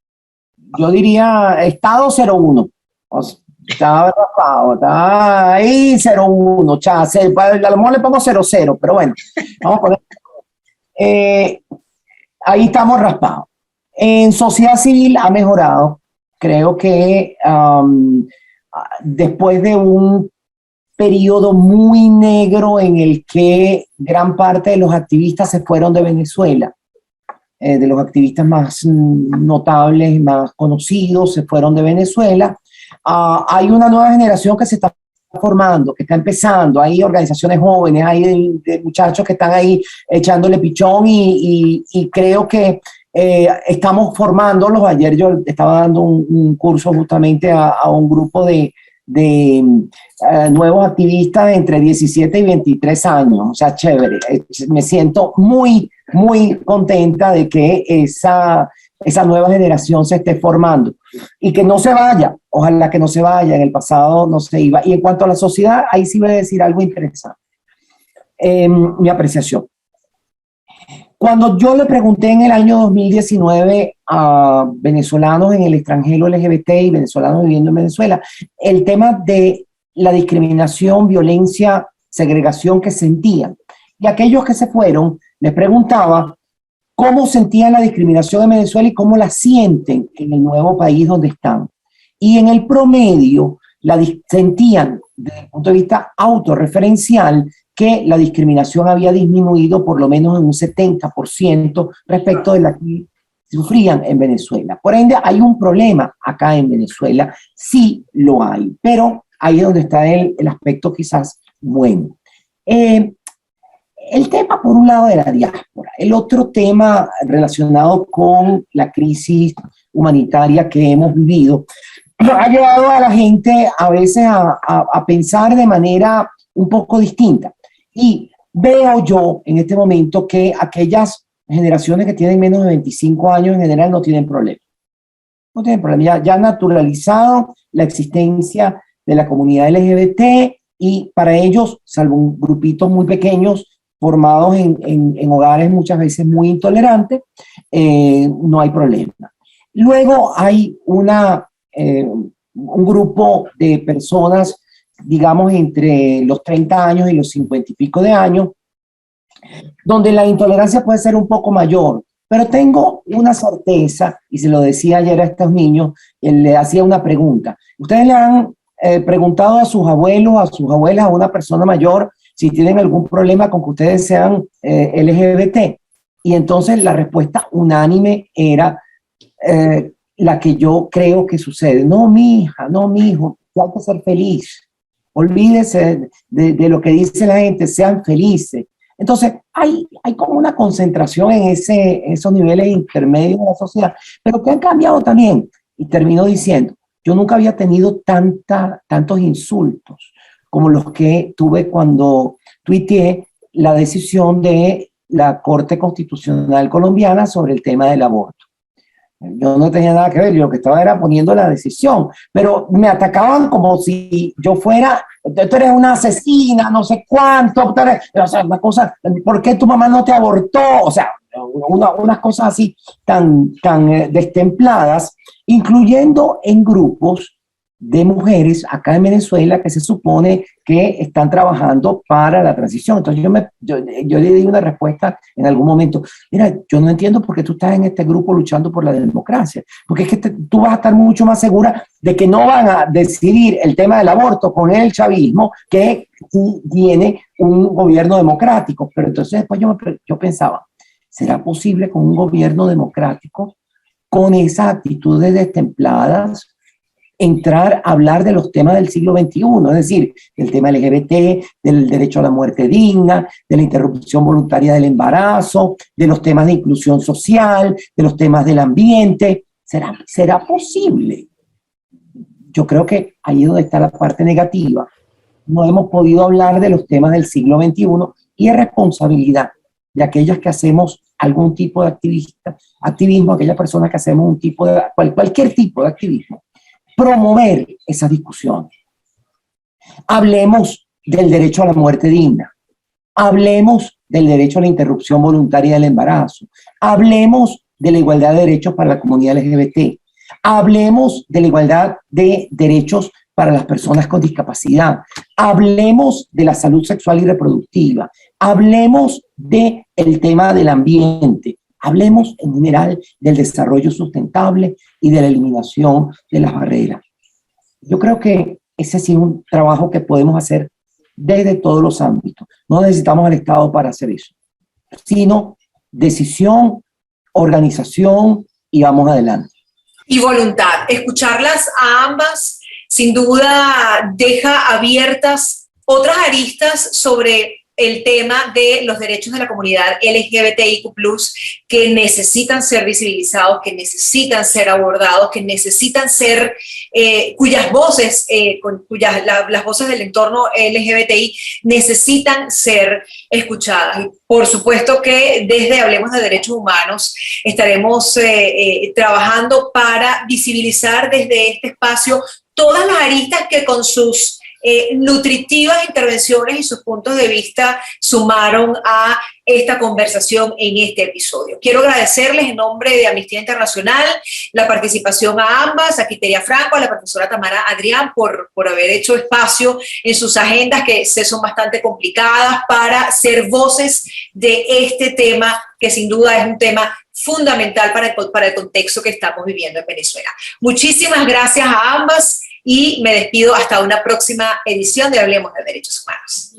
Yo diría Estado 01. O sea, está raspado, está ahí 01. A lo mejor le pongo 00, pero bueno, vamos a poner. Ahí estamos raspados. En sociedad civil ha mejorado. Creo que después de un periodo muy negro en el que gran parte de los activistas se fueron de Venezuela, de los activistas más notables y más conocidos se fueron de Venezuela, hay una nueva generación que se está formando, que está empezando, hay organizaciones jóvenes, hay de muchachos que están ahí echándole pichón y creo que estamos formándolos. Ayer yo estaba dando un curso justamente a un grupo de nuevos activistas de entre 17 y 23 años, o sea, chévere. Me siento muy, muy contenta de que esa nueva generación se esté formando y que no se vaya, ojalá que no se vaya, en el pasado no se iba. Y en cuanto a la sociedad, ahí sí voy a decir algo interesante, mi apreciación. Cuando yo le pregunté en el año 2019 a venezolanos en el extranjero LGBT y venezolanos viviendo en Venezuela, el tema de la discriminación, violencia, segregación que sentían, y aquellos que se fueron, les preguntaba cómo sentían la discriminación en Venezuela y cómo la sienten en el nuevo país donde están. Y en el promedio, sentían, desde el punto de vista autorreferencial, que la discriminación había disminuido por lo menos en un 70% respecto de la que sufrían en Venezuela. Por ende, hay un problema acá en Venezuela, sí lo hay, pero ahí es donde está el aspecto quizás bueno. El tema, por un lado, de la diáspora. El otro tema relacionado con la crisis humanitaria que hemos vivido ha llevado a la gente a veces a pensar de manera un poco distinta. Y veo yo en este momento que aquellas generaciones que tienen menos de 25 años en general no tienen problema. No tienen problema. Ya han naturalizado la existencia de la comunidad LGBT y para ellos, salvo grupitos muy pequeños formados en hogares muchas veces muy intolerantes, no hay problema. Luego hay un grupo de personas, digamos, entre los 30 años y los 50 y pico de años, donde la intolerancia puede ser un poco mayor. Pero tengo una certeza, y se lo decía ayer a estos niños, le hacía una pregunta. ¿Ustedes le han preguntado a sus abuelos, a sus abuelas, a una persona mayor, si tienen algún problema con que ustedes sean LGBT? Y entonces la respuesta unánime era la que yo creo que sucede. No, mi hija, no, mi hijo, hay que ser feliz. Olvídese de lo que dice la gente, sean felices. Entonces, hay como una concentración en esos niveles intermedios de la sociedad, pero que han cambiado también. Y termino diciendo, yo nunca había tenido tantos insultos como los que tuve cuando tuiteé la decisión de la Corte Constitucional colombiana sobre el tema del aborto. Yo no tenía nada que ver, yo lo que estaba era poniendo la decisión, pero me atacaban como si yo fuera, tú eres una asesina, no sé cuánto, o sea, una cosa, ¿por qué tu mamá no te abortó? O sea, unas cosas así tan destempladas, incluyendo en grupos de mujeres acá en Venezuela que se supone que están trabajando para la transición. Entonces yo le di una respuesta en algún momento. Mira, yo no entiendo por qué tú estás en este grupo luchando por la democracia, porque es que tú vas a estar mucho más segura de que no van a decidir el tema del aborto con el chavismo que si tiene un gobierno democrático. Pero entonces después yo pensaba, ¿será posible con un gobierno democrático, con esas actitudes destempladas, entrar a hablar de los temas del siglo XXI, es decir, del tema LGBT, del derecho a la muerte digna, de la interrupción voluntaria del embarazo, de los temas de inclusión social, de los temas del ambiente? ¿Será posible? Yo creo que ahí es donde está la parte negativa. No hemos podido hablar de los temas del siglo XXI y es responsabilidad de aquellas que hacemos algún tipo de activismo, aquellas personas que hacemos un tipo de, cualquier tipo de activismo, promover esa discusión. Hablemos del derecho a la muerte digna. Hablemos del derecho a la interrupción voluntaria del embarazo. Hablemos de la igualdad de derechos para la comunidad LGBT. Hablemos de la igualdad de derechos para las personas con discapacidad. Hablemos de la salud sexual y reproductiva. Hablemos del tema del ambiente. Hablemos en general del desarrollo sustentable y de la eliminación de las barreras. Yo creo que ese sí es un trabajo que podemos hacer desde todos los ámbitos. No necesitamos al Estado para hacer eso, sino decisión, organización y vamos adelante. Y voluntad. Escucharlas a ambas sin duda deja abiertas otras aristas sobre el tema de los derechos de la comunidad LGBTIQ+, que necesitan ser visibilizados, que necesitan ser abordados, que necesitan ser, cuyas voces, las voces del entorno LGBTI necesitan ser escuchadas. Y por supuesto que desde Hablemos de Derechos Humanos estaremos trabajando para visibilizar desde este espacio todas las aristas que con sus nutritivas intervenciones y sus puntos de vista sumaron a esta conversación en este episodio. Quiero agradecerles en nombre de Amnistía Internacional la participación a ambas, a Quiteria Franco, a la profesora Tamara Adrián, por haber hecho espacio en sus agendas que sé son bastante complicadas para ser voces de este tema que sin duda es un tema fundamental para el contexto que estamos viviendo en Venezuela. Muchísimas gracias a ambas y me despido hasta una próxima edición de Hablemos de Derechos Humanos.